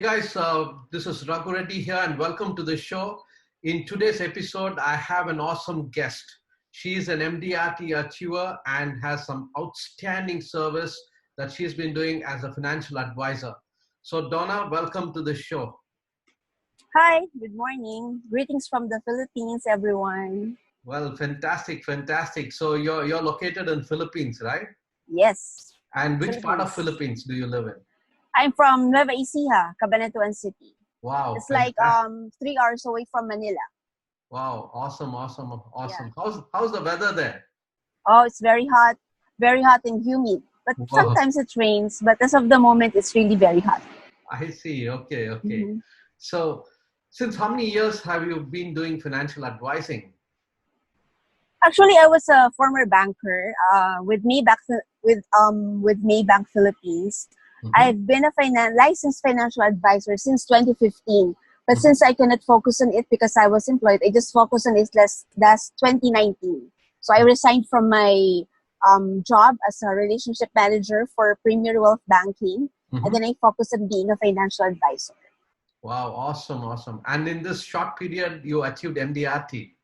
Guys, this is Raghu Reddy here and welcome to the show. In today's episode, I have an awesome guest. She is an MDRT achiever and has some outstanding service that she's been doing as a financial advisor. So Donna, welcome to the show. Hi, good morning. Greetings from the Philippines, everyone. Well, fantastic, fantastic. So you're located in Philippines, right? Yes, And which part of Philippines. Philippines do you live in? I'm from Nueva Ecija, Cabanatuan City. Wow, It's like fantastic. 3 hours away from Manila. Wow, awesome, awesome, Yeah. awesome. How's the weather there? Oh, it's very hot and humid. But Wow, sometimes it rains. But as of the moment, it's really very hot. I see. Okay, okay. hmm So, since how many years have you been doing financial advising? Actually, I was a former banker with Maybank Philippines. Mm-hmm. I've been a licensed financial advisor since 2015. But Mm-hmm. since I cannot focus on it because I was employed, I just focus on it last 2019. So I resigned from my job as a relationship manager for Premier Wealth Banking, and Mm-hmm. then I focus on being a financial advisor. Wow, awesome, awesome. And in this short period, you achieved MDRT.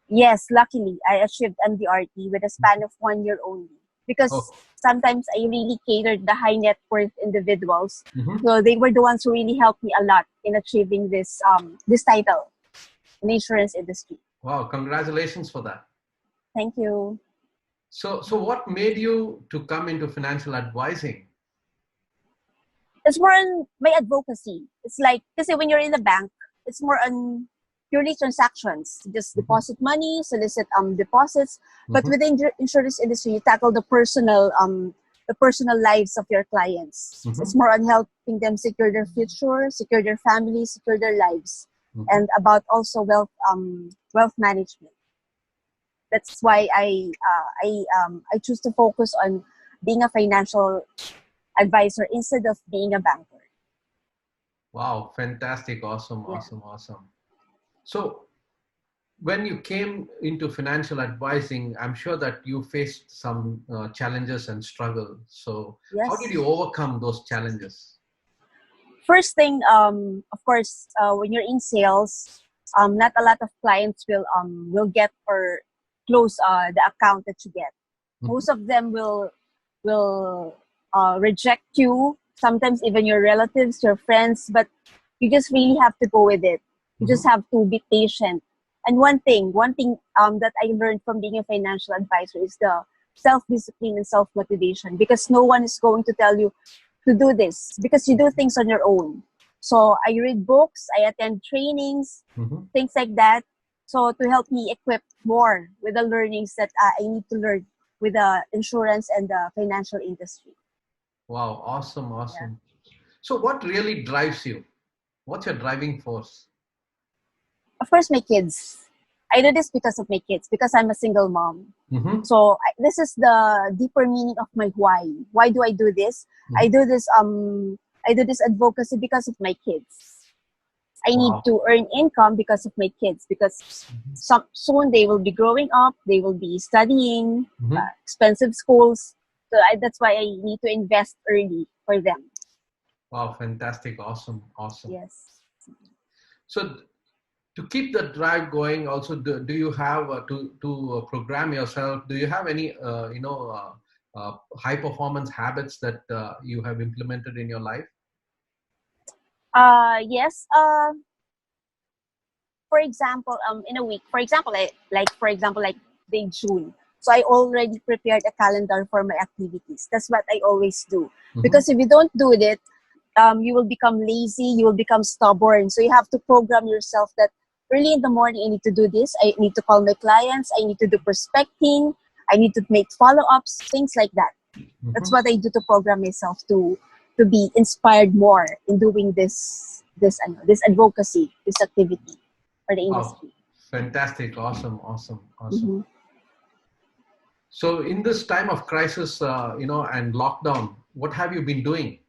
Yes, luckily, I achieved MDRT with a span of 1 year only because Oh, sometimes I really catered the high net worth individuals. mm-hmm. So they were the ones who really helped me a lot in achieving this title in the insurance industry. Wow, congratulations for that. Thank you. So what made you to come into financial advising? It's more on my advocacy. It's like, kasi when you're in the bank, it's more on purely transactions. Just Mm-hmm. deposit money, solicit deposits. But Mm-hmm. within the insurance industry, you tackle the personal lives of your clients. Mm-hmm. It's more on helping them secure their future, secure their families, secure their lives, Mm-hmm. and about also wealth management. That's why I choose to focus on being a financial advisor instead of being a banker. Wow, fantastic, awesome, Yeah. awesome, awesome. So when you came into financial advising, I'm sure that you faced some challenges and struggle. So how did Yes. you overcome those challenges? First thing, of course, when you're in sales, not a lot of clients will get or close the account that you get. Mhm. Most of them will reject you. Sometimes even your relatives, your friends, but you just really have to go with it. You just Mhm. have to be patient. And one thing that I learned from being a financial advisor is the self-discipline and self-motivation, because no one is going to tell you to do this because you do things on your own. So I read books, I attend trainings, Mhm. things like that. So to help me equip more with the learnings that I need to learn with the insurance and the financial industry. Wow, awesome, Yeah. awesome. So what really drives you? What's your driving force? Of course, my kids. I do this because of my kids, because I'm a single mom. Mhm. So this is the deeper meaning of my why. Why do I do this? I Mhm. do this I do this advocacy because of my kids. I need Wow. to earn income because of my kids, because soon they will be growing up, they will be studying Mhm. expensive schools. So that's why I need to invest early for them. Wow, fantastic, awesome, awesome. Yes. So to keep the drive going, also, do you have to program yourself? Do you have any high performance habits that you have implemented in your life? Yes. For example, in a week, for example, like day June. So I already prepared a calendar for my activities. That's what I always do. Mhm. Because if you don't do it, you will become lazy, you will become stubborn. So you have to program yourself that early in the morning, I need to do this. I need to call my clients. I need to do prospecting. I need to make follow-ups, things like that. That's Mhm. what I do to program myself to be inspired more in doing this advocacy, this activity for the Wow, industry. fantastic, awesome, awesome, awesome. hmm So in this time of crisis, and lockdown, what have you been doing?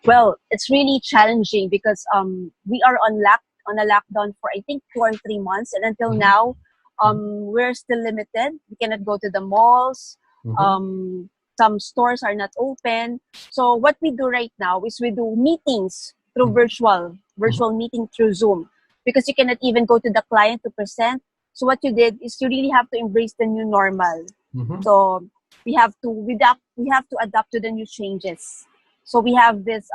Well, it's really challenging because we are on a lockdown for I think 2 or 3 months, and until Mhm. now, Mhm. we're still limited. We cannot go to the malls. Mhm. Um, some stores are not open. So what we do right now is we do meetings through virtual meeting through Zoom, because you cannot even go to the client to present. So what you did is you really have to embrace the new normal. So we have to adapt to the new changes. So we have this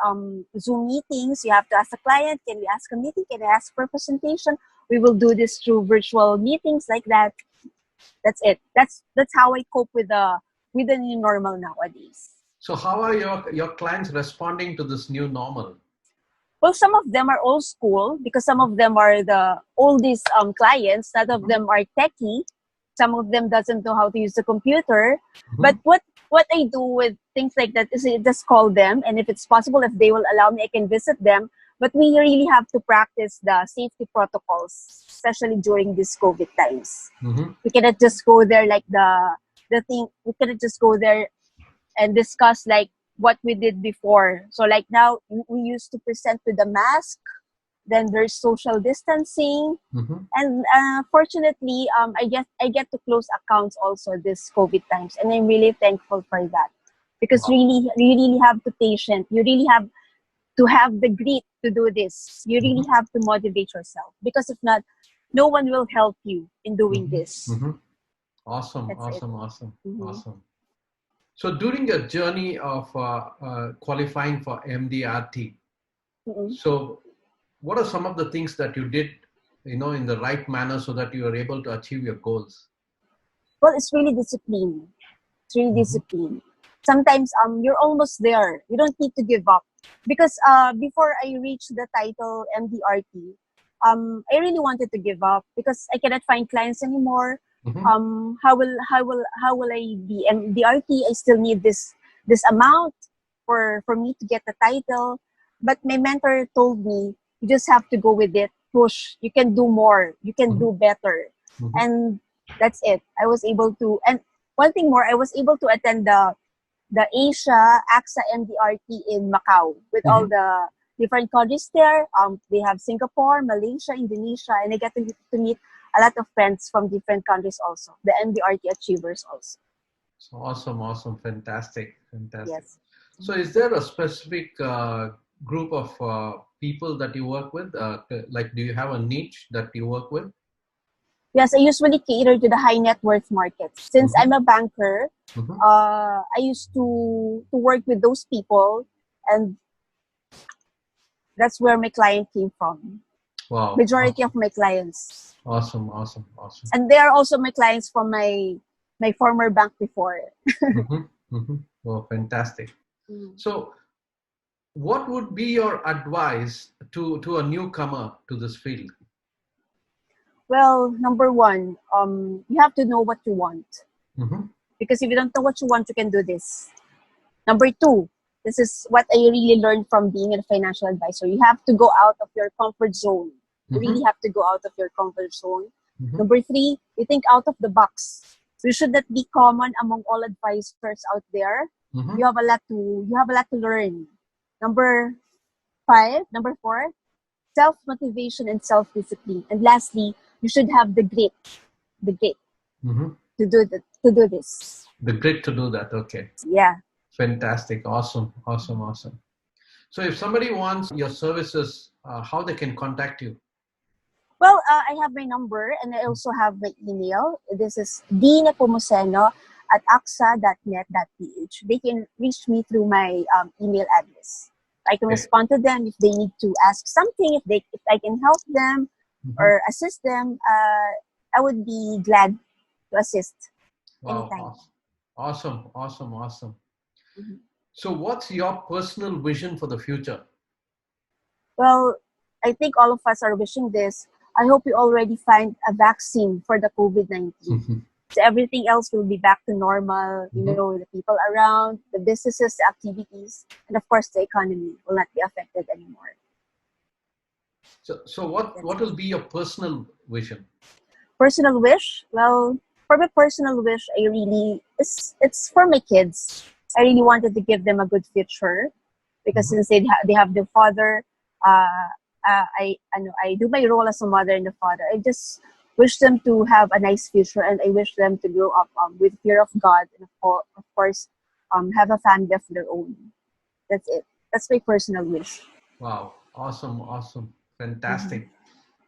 Zoom meetings. You have to ask the client, can we ask a meeting? Can I ask for a presentation? We will do this through virtual meetings like that. That's it. That's how I cope with the new normal nowadays. So how are your clients responding to this new normal? Well, some of them are old school because some of them are the oldest clients. Some of them are techie. Some of them doesn't know how to use the computer. But what I do with things like that is I just call them, and if it's possible, if they will allow me, I can visit them. But we really have to practice the safety protocols, especially during these COVID times. We cannot just go there like we cannot just go there and discuss like what we did before. So like now, we used to present with the mask. Then there's social distancing, and fortunately, I get to close accounts also this COVID times, and I'm really thankful for that, because you really have to patient. You really have to have the grit to do this. You really have to motivate yourself, because if not, no one will help you in doing this. Awesome, That's awesome. So during your journey of qualifying for MDRT, so what are some of the things that you did, in the right manner so that you were able to achieve your goals? Well, it's really discipline. It's really discipline. Sometimes you're almost there. You don't need to give up, because before I reached the title MDRT, I really wanted to give up because I cannot find clients anymore. How will I be MDRT? I still need this amount for me to get the title. But my mentor told me, you just have to go with it. Push. You can do more. You can do better. And that's it. I was able to. And one thing more, I was able to attend the Asia AXA MDRT in Macau with all the different countries there. They have Singapore, Malaysia, Indonesia, and I get to meet a lot of friends from different countries also. The MDRT achievers also. So awesome, fantastic. Yes. So is there a specific group of people that you work with? Like, do you have a niche that you work with? Yes, I usually cater to the high net worth markets. Since I'm a banker, I used to work with those people, and that's where my client came from. Wow. Majority of my clients. Awesome. And they are also my clients from my former bank before. Well, fantastic. So what would be your advice to a newcomer to this field? Well, number one, you have to know what you want. Because if you don't know what you want, you can do this. Number two, this is what I really learned from being a financial advisor. You have to go out of your comfort zone. You really have to go out of your comfort zone. Number three, you think out of the box. You should not be common among all advisors out there. You have a lot to learn. Number four, self-motivation and self-discipline. And lastly, you should have the grit to do this. The grit to do that. Okay. Yeah. Fantastic. Awesome. So if somebody wants your services, how they can contact you? Well, I have my number, and I also have my email. This is Nepomuceno at axa.net.ph. They can reach me through my email address. I can respond to them if they need to ask something, if I can help them or assist them. I would be glad to assist anytime. Awesome. So what's your personal vision for the future? Well, I think all of us are wishing this. I hope we already find a vaccine for the COVID-19. So everything else will be back to normal. The people around, the businesses, the activities, and of course the economy will not be affected anymore. So what will be your personal vision? Personal wish? Well, for my personal wish, it's for my kids. I really wanted to give them a good future, because since they have their father, I do my role as a mother and a father. I just wish them to have a nice future, and I wish them to grow up with fear of God, and of course have a family of their own. That's it. That's my personal wish. Wow, Awesome, awesome, Mm-hmm. fantastic.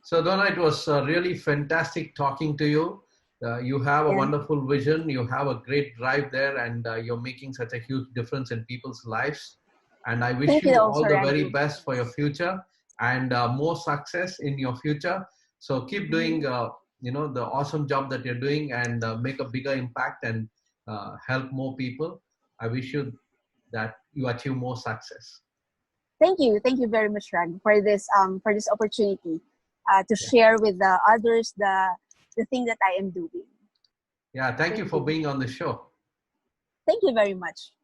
So, Donna, it was really fantastic talking to you. You have a Yeah. wonderful vision. You have a great drive there, and you're making such a huge difference in people's lives. And I wish Thank you you also, all the very Raghu. best for your Yes. future and more success in your future. So keep Mm-hmm. doing, the awesome job that you're doing, and make a bigger impact and help more people. I wish you that you achieve more success. Thank you very much, Raghu, for this opportunity to Yeah, share with the others the thing that I am doing. yeah. Thank you Thank for you. being on the show. Thank you very much.